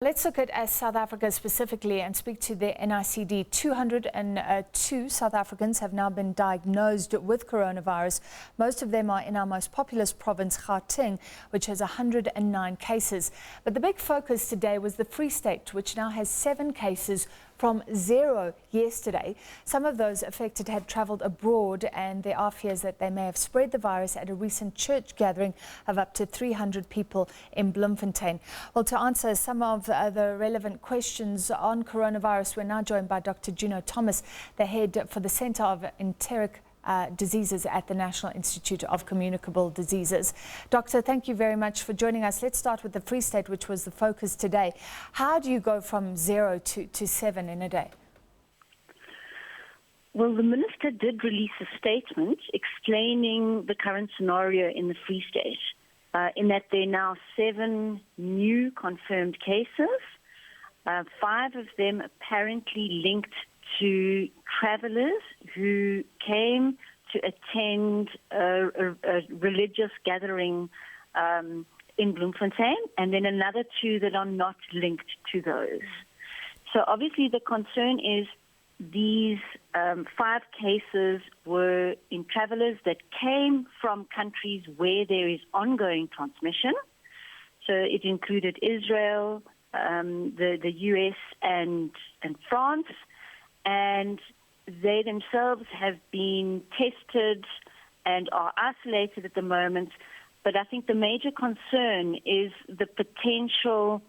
Let's look at South Africa specifically and speak to the NICD. 202 South Africans have now been diagnosed with coronavirus. Most of them are in our most populous province, Gauteng, which has 109 cases. But the big focus today was the Free State, which now has 7 cases from 0 yesterday. Some of those affected had travelled abroad, and there are fears that they may have spread the virus at a recent church gathering of up to 300 people in Bloemfontein. Well, to answer some of the relevant questions on coronavirus, we're now joined by Dr. Juno Thomas, the head for the Centre of Enteric Diseases at the National Institute of Communicable Diseases. Doctor, thank you very much for joining us. Let's start with the Free State, which was the focus today. How do you go from 0 to 7 in a day? Well, the Minister did release a statement explaining the current scenario in the Free State, in that there are now 7 new confirmed cases, 5 of them apparently linked to travellers who came to attend a religious gathering in Bloemfontein, and then another 2 that are not linked to those. So obviously the concern is these 5 cases were in travellers that came from countries where there is ongoing transmission. So it included Israel, the US and France. And they themselves have been tested and are isolated at the moment. But I think the major concern is the potential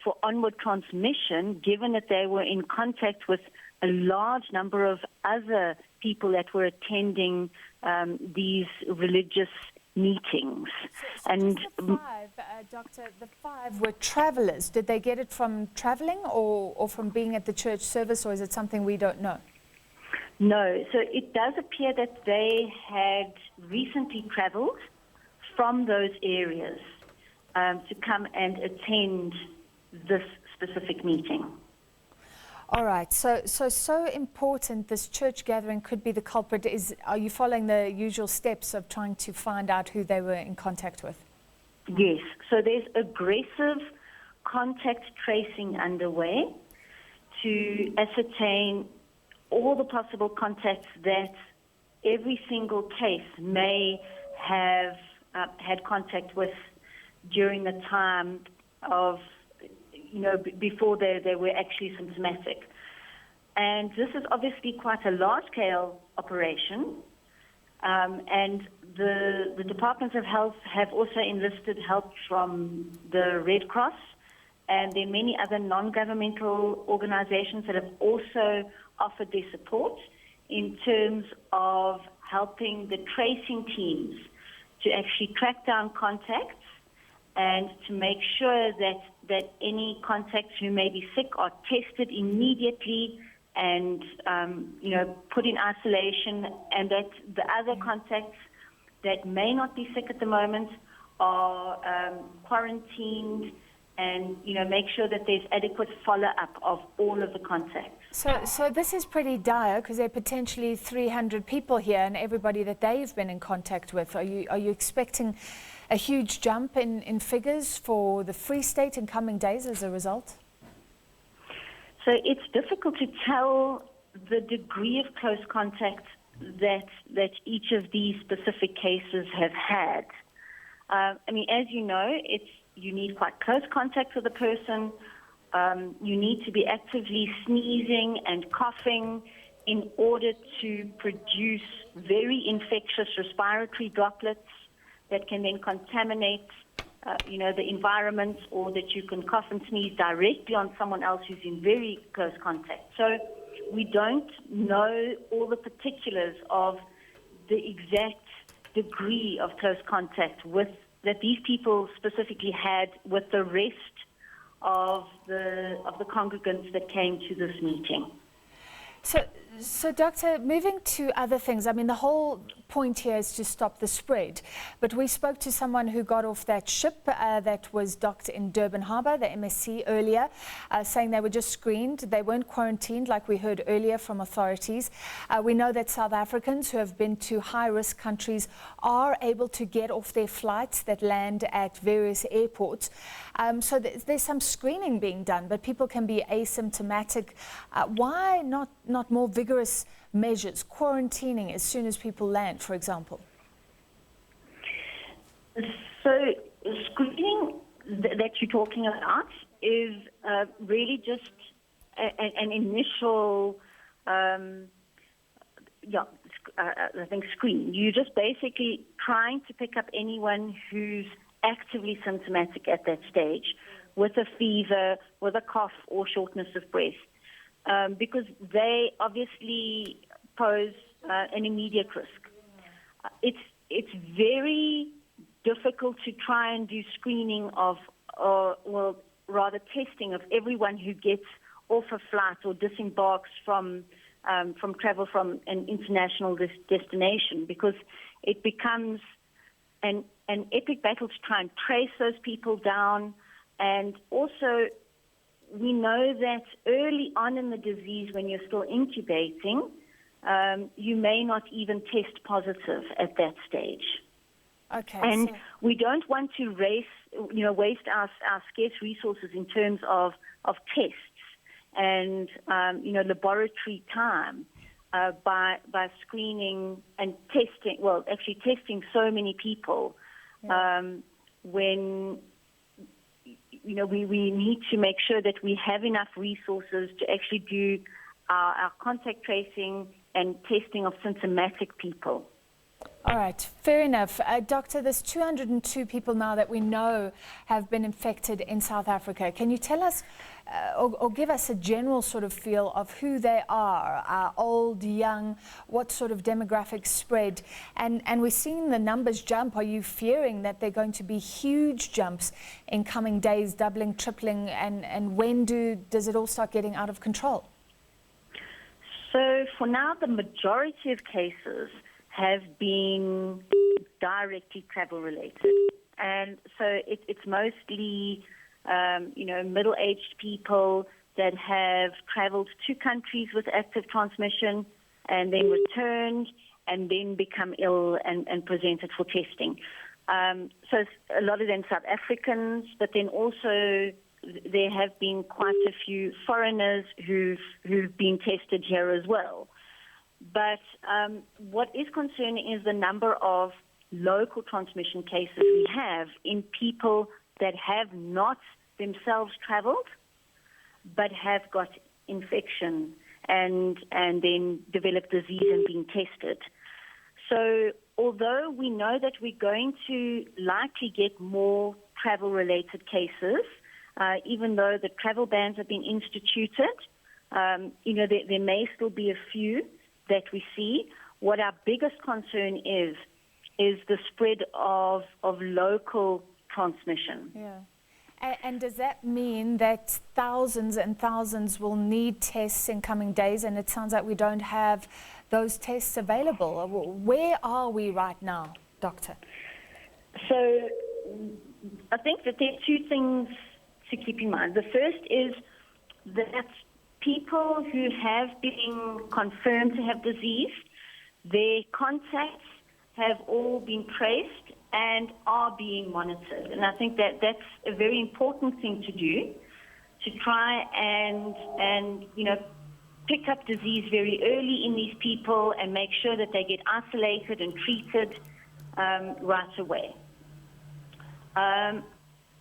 for onward transmission, given that they were in contact with a large number of other people that were attending these religious meetings. So and the 5, Doctor, the 5 were travellers. Did they get it from travelling or from being at the church service, or is it something we don't know? No. So it does appear that they had recently travelled from those areas to come and attend this specific meeting. All right. So important this church gathering could be the culprit. Are you following the usual steps of trying to find out who they were in contact with? Yes. So there's aggressive contact tracing underway to ascertain all the possible contacts that every single case may have had contact with during the time of, before they were actually symptomatic. And this is obviously quite a large-scale operation. And the Departments of Health have also enlisted help from the Red Cross, and there are many other non-governmental organizations that have also offered their support in terms of helping the tracing teams to actually track down contacts and to make sure that any contacts who may be sick are tested immediately and, put in isolation, and that the other contacts that may not be sick at the moment are quarantined and, make sure that there's adequate follow-up of all of the contacts. So this is pretty dire because there are potentially 300 people here and everybody that they've been in contact with. Are you expecting a huge jump in figures for the Free State in coming days as a result? So it's difficult to tell the degree of close contact that each of these specific cases have had. As you know, you need quite close contact with the person. You need to be actively sneezing and coughing in order to produce very infectious respiratory droplets that can then contaminate, the environment, or that you can cough and sneeze directly on someone else who's in very close contact. So we don't know all the particulars of the exact degree of close contact that these people specifically had with the rest of the congregants that came to this meeting. So So, Doctor, moving to other things, I mean, the whole point here is to stop the spread. But we spoke to someone who got off that ship that was docked in Durban Harbour, the MSC, earlier, saying they were just screened. They weren't quarantined, like we heard earlier from authorities. We know that South Africans who have been to high-risk countries are able to get off their flights that land at various airports. So there's some screening being done, but people can be asymptomatic. Why not more vigorous measures, quarantining as soon as people land, for example? So screening that you're talking about is really just an initial, I think, screen. You're just basically trying to pick up anyone who's actively symptomatic at that stage with a fever, with a cough or shortness of breath. Because they obviously pose an immediate risk. It's very difficult to try and do screening of, well, rather testing of everyone who gets off a flight or disembarks from travel from an international destination, because it becomes an epic battle to try and trace those people down. And also, we know that early on in the disease, when you're still incubating, you may not even test positive at that stage. Okay. And we don't want to waste our scarce resources in terms of tests and laboratory time by screening and testing. Well, actually testing so many people when. We need to make sure that we have enough resources to actually do our contact tracing and testing of symptomatic people. All right, fair enough. Doctor, there's 202 people now that we know have been infected in South Africa. Can you tell us or give us a general sort of feel of who they are, old, young, what sort of demographic spread? And we're seeing the numbers jump. Are you fearing that they're going to be huge jumps in coming days, doubling, tripling, and when does it all start getting out of control? So for now, the majority of cases have been directly travel-related. And so it's mostly, middle-aged people that have traveled to countries with active transmission and then returned and then become ill and presented for testing. So a lot of them South Africans, but then also there have been quite a few foreigners who've been tested here as well. But what is concerning is the number of local transmission cases we have in people that have not themselves traveled, but have got infection and then developed disease and been tested. So although we know that we're going to likely get more travel-related cases, even though the travel bans have been instituted, there may still be a few that we see. What our biggest concern is the spread of local transmission. Yeah. And does that mean that thousands and thousands will need tests in coming days, and it sounds like we don't have those tests available? Where are we right now, Doctor? So I think that there are two things to keep in mind. The first is that people who have been confirmed to have disease, their contacts have all been traced and are being monitored. And I think that that's a very important thing to do, to try and pick up disease very early in these people and make sure that they get isolated and treated right away.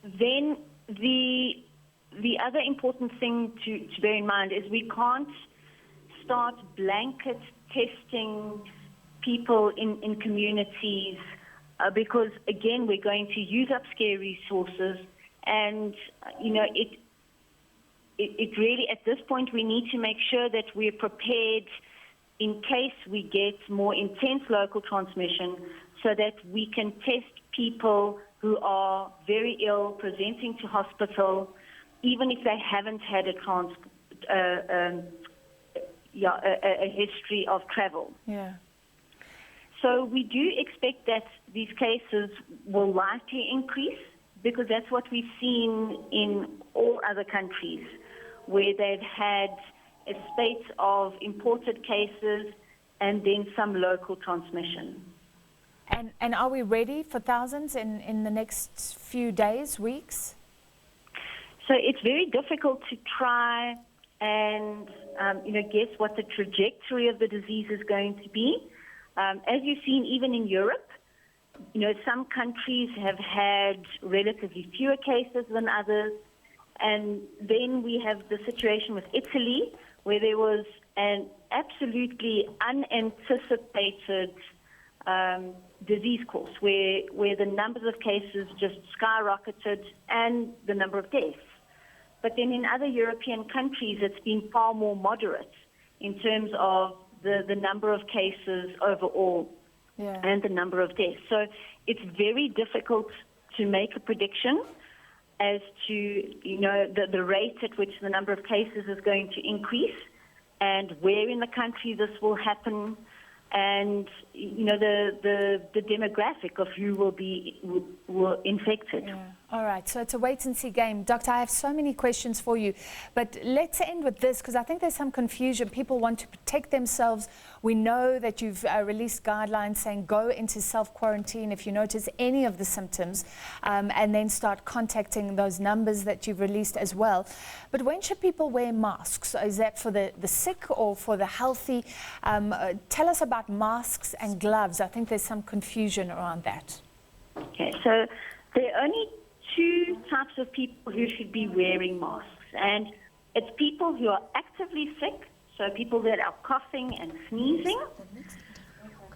Then the other important thing to bear in mind is we can't start blanket testing people in communities because, again, we're going to use up scarce resources. And, it really, at this point, we need to make sure that we're prepared in case we get more intense local transmission so that we can test people who are very ill, presenting to a history of travel. Yeah. So we do expect that these cases will likely increase, because that's what we've seen in all other countries, where they've had a spate of imported cases and then some local transmission. And are we ready for thousands in the next few days, weeks? So it's very difficult to try and guess what the trajectory of the disease is going to be. As you've seen, even in Europe, some countries have had relatively fewer cases than others. And then we have the situation with Italy, where there was an absolutely unanticipated disease course, where the numbers of cases just skyrocketed and the number of deaths. But then in other European countries, it's been far more moderate in terms of the number of cases overall and the number of deaths. So it's very difficult to make a prediction as to the rate at which the number of cases is going to increase, and where in the country this will happen, and the demographic of who will be infected. Yeah. All right, so it's a wait and see game. Doctor, I have so many questions for you, but let's end with this, because I think there's some confusion. People want to protect themselves. We know that you've released guidelines saying go into self-quarantine if you notice any of the symptoms, and then start contacting those numbers that you've released as well. But when should people wear masks? Is that for the sick or for the healthy? Tell us about masks and gloves. I think there's some confusion around that. Okay, so there are only two types of people who should be wearing masks, and it's people who are actively sick, so people that are coughing and sneezing,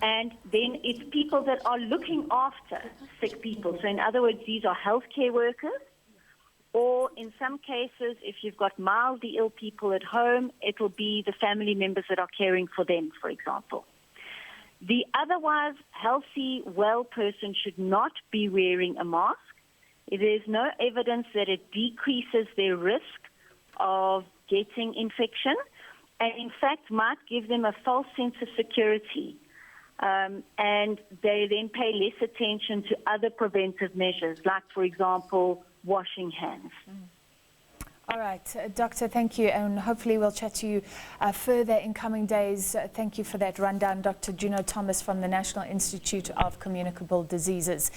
and then it's people that are looking after sick people. So in other words, these are healthcare workers, or in some cases, if you've got mildly ill people at home, it will be the family members that are caring for them, for example. The otherwise healthy, well person should not be wearing a mask. There's no evidence that it decreases their risk of getting infection, and in fact might give them a false sense of security. And they then pay less attention to other preventive measures, like, for example, washing hands. All right, Doctor, thank you, and hopefully we'll chat to you further in coming days. Thank you for that rundown, Dr. Juno Thomas from the National Institute of Communicable Diseases.